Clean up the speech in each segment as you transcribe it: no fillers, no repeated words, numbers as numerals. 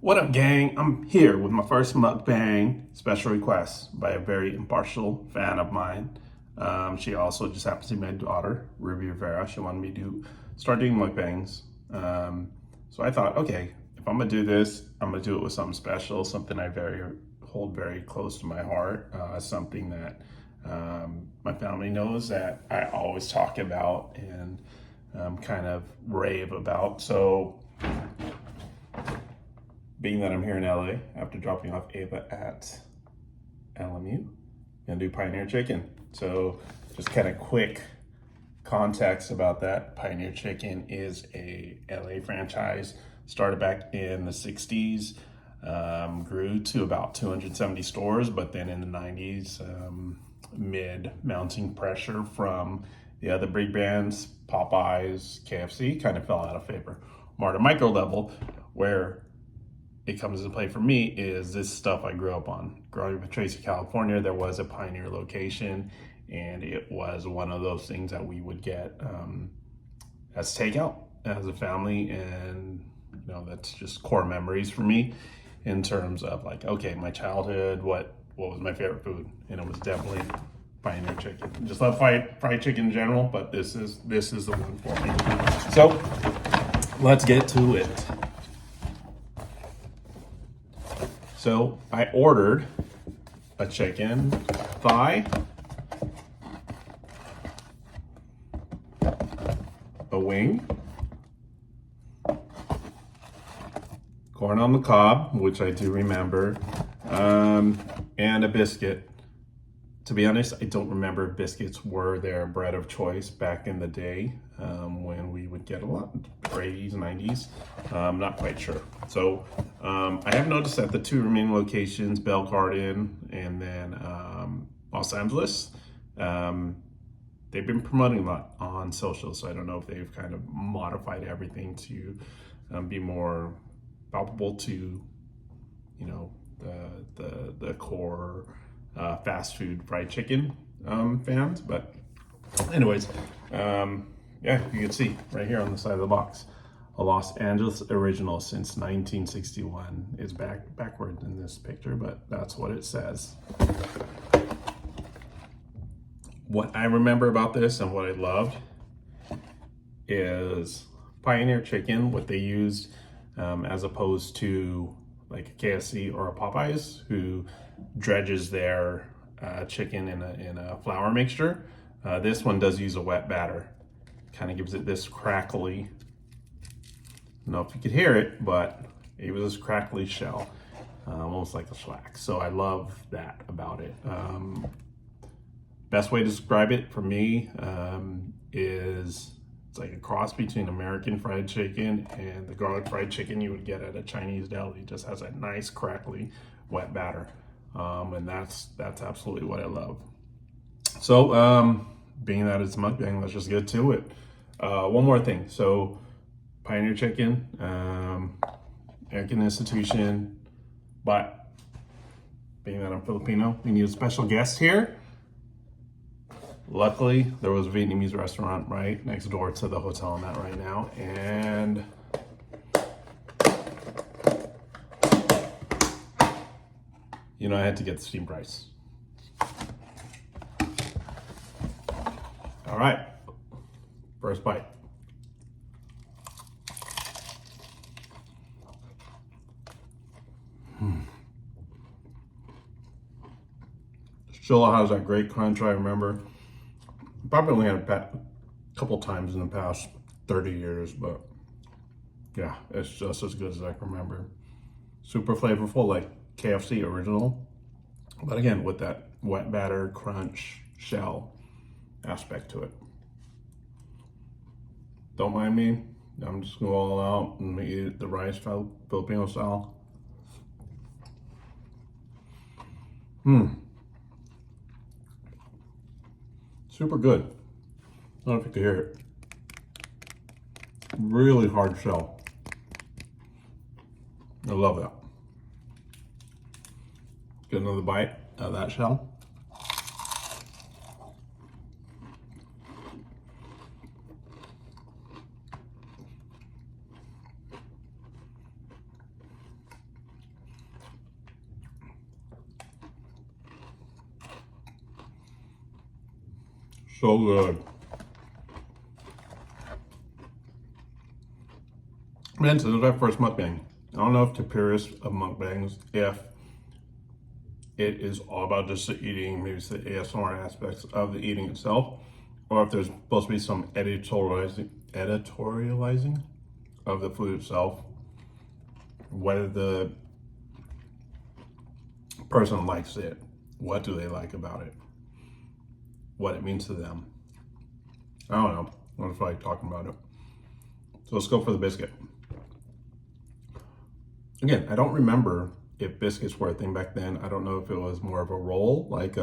What up, gang? I'm here with my first mukbang special request by a very impartial fan of mine. She also just happens to be my daughter, Ruby Rivera. She wanted me to start doing mukbangs. So I thought, okay, if I'm gonna do this, I'm gonna do it with something special, something I hold very close to my heart, something that my family knows that I always talk about and kind of rave about. So being that I'm here in LA after dropping off Ava at LMU, gonna do Pioneer Chicken. So just kind of quick context about that. Pioneer Chicken is a LA franchise, started back in the 60s, grew to about 270 stores, but then in the 90s, mid mounting pressure from the other big brands, Popeyes, KFC, kind of fell out of favor. More at a micro level, where it comes into play for me is this stuff I grew up on. Growing up in Tracy, California, there was a Pioneer location, and it was one of those things that we would get as takeout as a family, and that's just core memories for me in terms of like, okay, my childhood, what was my favorite food, and it was definitely Pioneer Chicken. Just love fried chicken in general, but this is the one for me. So let's get to it. So I ordered a chicken thigh, a wing, corn on the cob, which I do remember, and a biscuit. To be honest, I don't remember if biscuits were their bread of choice back in the day, when we would get a lot, 80s, 90s. Not quite sure. So I have noticed that the two remaining locations, Bell Garden and then Los Angeles, they've been promoting a lot on social. So I don't know if they've kind of modified everything to be more palpable to, the core fast food fried chicken fans. But anyways, yeah, you can see right here on the side of the box, a Los Angeles original since 1961. It's backward in this picture, but that's what it says. What I remember about this and what I loved is Pioneer Chicken, what they used as opposed to like a KFC or a Popeyes, who dredges their chicken in a flour mixture. This one does use a wet batter. Kind of gives it this crackly, I don't know if you could hear it, but it was this crackly shell, almost like a shellac. So I love that about it. Best way to describe it for me is it's like a cross between American fried chicken and the garlic fried chicken you would get at a Chinese deli. It just has a nice crackly wet batter, and that's absolutely what I love. So being that it's mukbang, let's just get to it. One more thing. So Pioneer Chicken, American institution, but being that I'm Filipino, we need a special guest here. Luckily, there was a Vietnamese restaurant right next door to the hotel I'm at right now, and I had to get the steamed rice. All right, first bite. Still has that great crunch. I remember. Probably only had it a couple times in the past 30 years, but yeah, it's just as good as I can remember. Super flavorful, like KFC original, but again, with that wet batter, crunch, shell aspect to it. Don't mind me. I'm just going all out and eat the rice Filipino style. Super good. I don't know if you can hear it. Really hard shell. I love that. Get another bite of that shell. So good. Man, this is my first mukbang. I don't know if to purists of mukbangs, if it is all about just the eating, maybe it's the ASMR aspects of the eating itself, or if there's supposed to be some editorializing of the food itself, whether the person likes it, what do they like about it, what it means to them. I don't know. I just like talking about it. So let's go for the biscuit. Again, I don't remember if biscuits were a thing back then. I don't know if it was more of a roll, like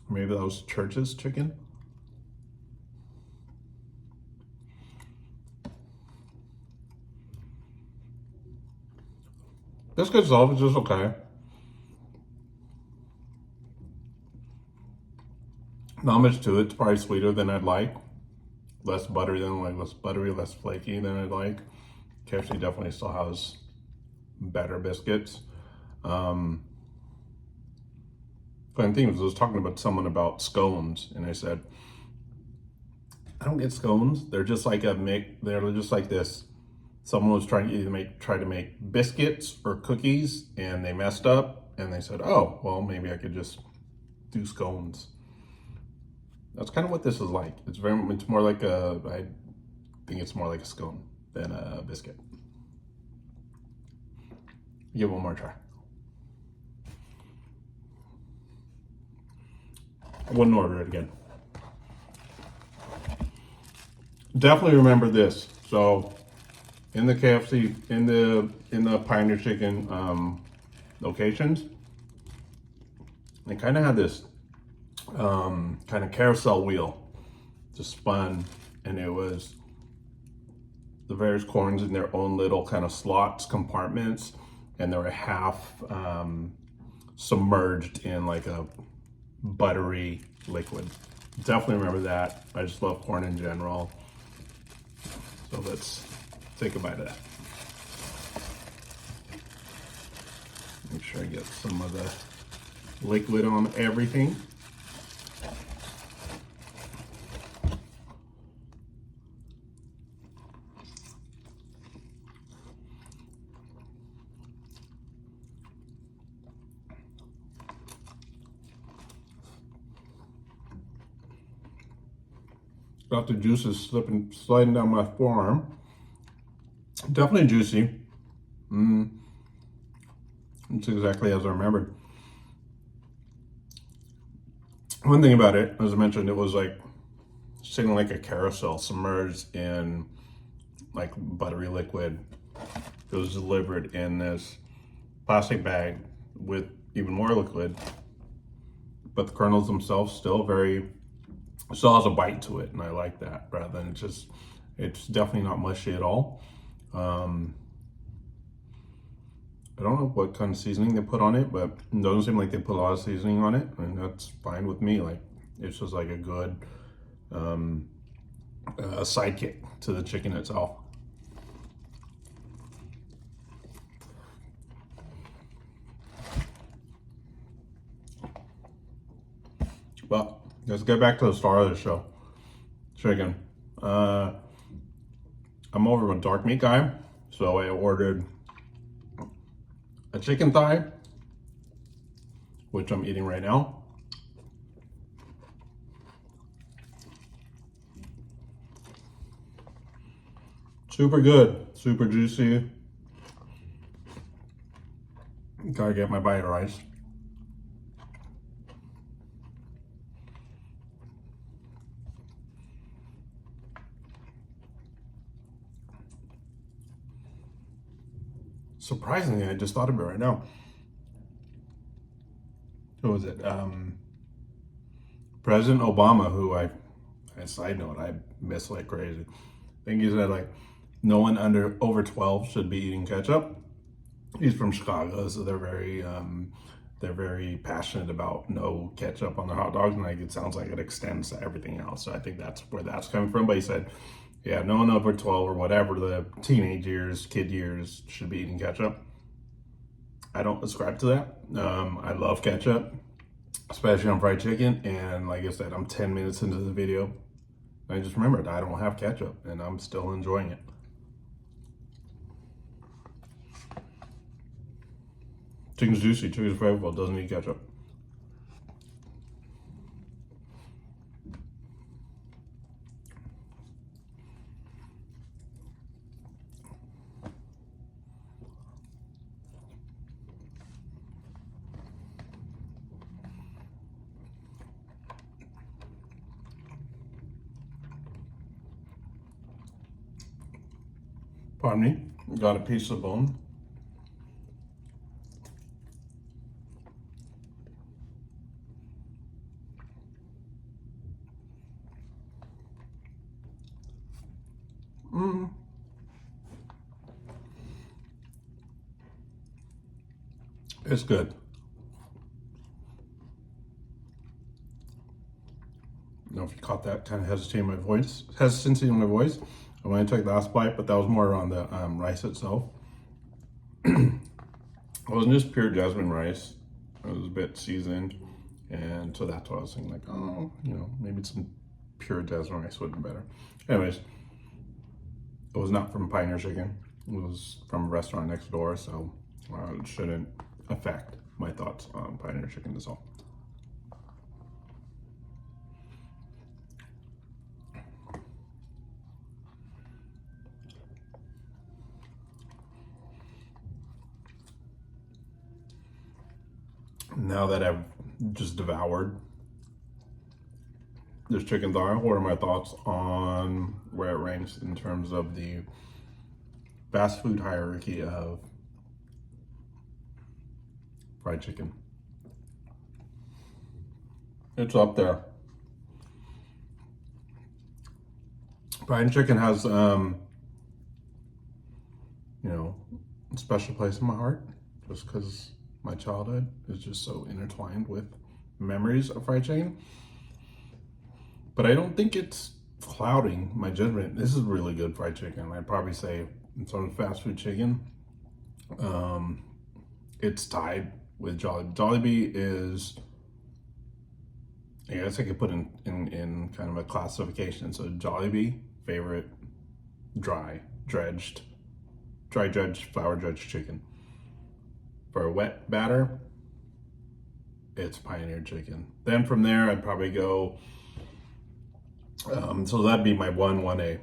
maybe those Church's chicken. Biscuit itself is just okay. Not much to it. It's probably sweeter than I'd like. Less buttery, less flaky than I'd like. KFC definitely still has better biscuits. Funny thing was, I was talking about someone about scones, and I said, I don't get scones. They're just like they're just like this. Someone was trying to either try to make biscuits or cookies, and they messed up, and they said, oh, well, maybe I could just do scones. That's kind of what this is like. It's more like I think it's more like a scone than a biscuit. Give it one more try. I wouldn't order it again. Definitely remember this. So in the KFC, in the Pioneer Chicken locations, they kind of had this kind of carousel wheel, just spun, and it was the various corns in their own little kind of slots, compartments, and they were half submerged in like a buttery liquid. Definitely remember that. I just love corn in general. So let's take a bite of that. Make sure I get some of the liquid on everything. Got the juices sliding down my forearm. Definitely juicy. It's exactly as I remembered. One thing about it, as I mentioned, it was like sitting like a carousel, submerged in like buttery liquid. It was delivered in this plastic bag with even more liquid, but the kernels themselves still has a bite to it, and I like that, rather than it's definitely not mushy at all. I don't know what kind of seasoning they put on it, but it doesn't seem like they put a lot of seasoning on it, and that's fine with me. Like, it's just like a good a sidekick to the chicken itself. Well, let's get back to the star of the show, chicken. I'm over a dark meat guy, so I ordered a chicken thigh, which I'm eating right now. Super good, super juicy. Gotta get my bite of rice. Surprisingly, I just thought of it right now. Who was it? President Obama, who a side note, I miss like crazy. I think he said like no one over 12 should be eating ketchup. He's from Chicago, so they're very passionate about no ketchup on their hot dogs, and like it sounds like it extends to everything else. So I think that's where that's coming from. But he said, yeah, no one over 12 or whatever the teenage years, kid years should be eating ketchup. I don't ascribe to that. I love ketchup. especially on fried chicken. And like I said, I'm 10 minutes into the video. I just remembered I don't have ketchup, and I'm still enjoying it. Chicken's juicy, chicken's flavorful, doesn't need ketchup. Pardon me, got a piece of bone. It's good. I don't know if you caught that kind of hesitancy in my voice when I took the last bite, but that was more on the rice itself. It wasn't just pure jasmine rice. It was a bit seasoned, and so that's what I was thinking, like, oh, you know, maybe some pure jasmine rice would be better. Anyways, it was not from Pioneer Chicken. It was from a restaurant next door, so it shouldn't affect my thoughts on Pioneer Chicken as well. Now that I've just devoured this chicken thigh, what are my thoughts on where it ranks in terms of the fast food hierarchy of fried chicken? It's up there. Fried chicken has, you know, a special place in my heart, just because my childhood is just so intertwined with memories of fried chicken. But I don't think it's clouding my judgment. This is really good fried chicken. I'd probably say in terms of fast food chicken, it's tied with Jollibee. Jollibee is, I guess I could put in kind of a classification. So Jollibee, favorite dry dredged, flour dredged chicken. For a wet batter, it's Pioneer Chicken. Then from there, I'd probably go, so that'd be my 1A,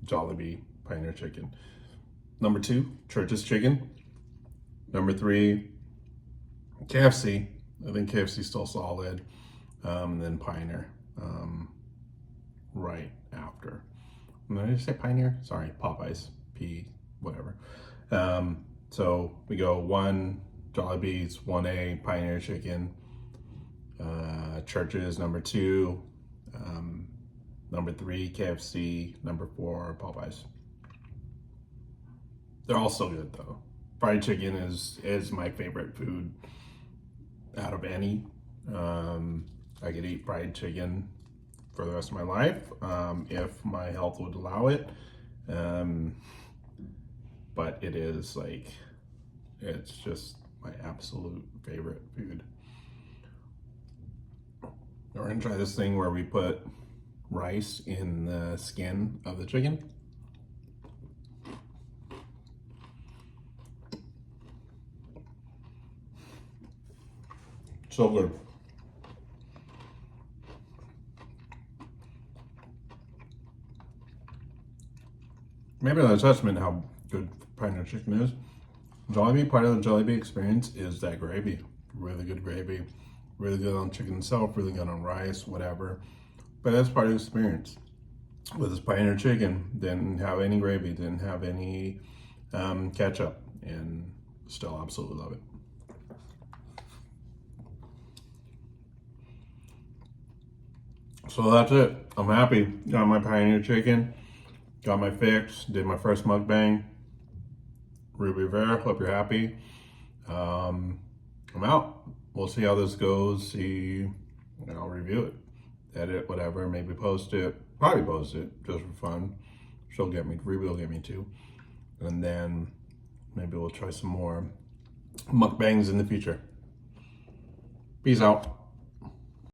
Jollibee, Pioneer Chicken. Number 2, Church's Chicken. Number 3, KFC. I think KFC's still solid. And then Pioneer, right after. Did I say Pioneer? Sorry, Popeyes, whatever. So we go 1, Jollibee's, 1A, Pioneer Chicken, Church's, number 2, number 3, KFC, number 4, Popeyes. They're all so good though. Fried chicken is my favorite food out of any. I could eat fried chicken for the rest of my life if my health would allow it. But it is like, it's just my absolute favorite food. We're gonna try this thing where we put rice in the skin of the chicken. So good. Maybe an assessment how good Pioneer Chicken is. Jollibee, part of the Jollibee experience is that gravy. Really good gravy. Really good on chicken itself, really good on rice, whatever. But that's part of the experience. With this Pioneer Chicken, didn't have any gravy, didn't have any ketchup, and still absolutely love it. So that's it. I'm happy. Got my Pioneer Chicken. Got my fix. Did my first mukbang. Ruby Rivera, hope you're happy. I'm out. We'll see how this goes. See, and I'll review it, edit, whatever. Maybe post it. Probably post it just for fun. She'll get me. Ruby will get me too. And then maybe we'll try some more mukbangs in the future. Peace out.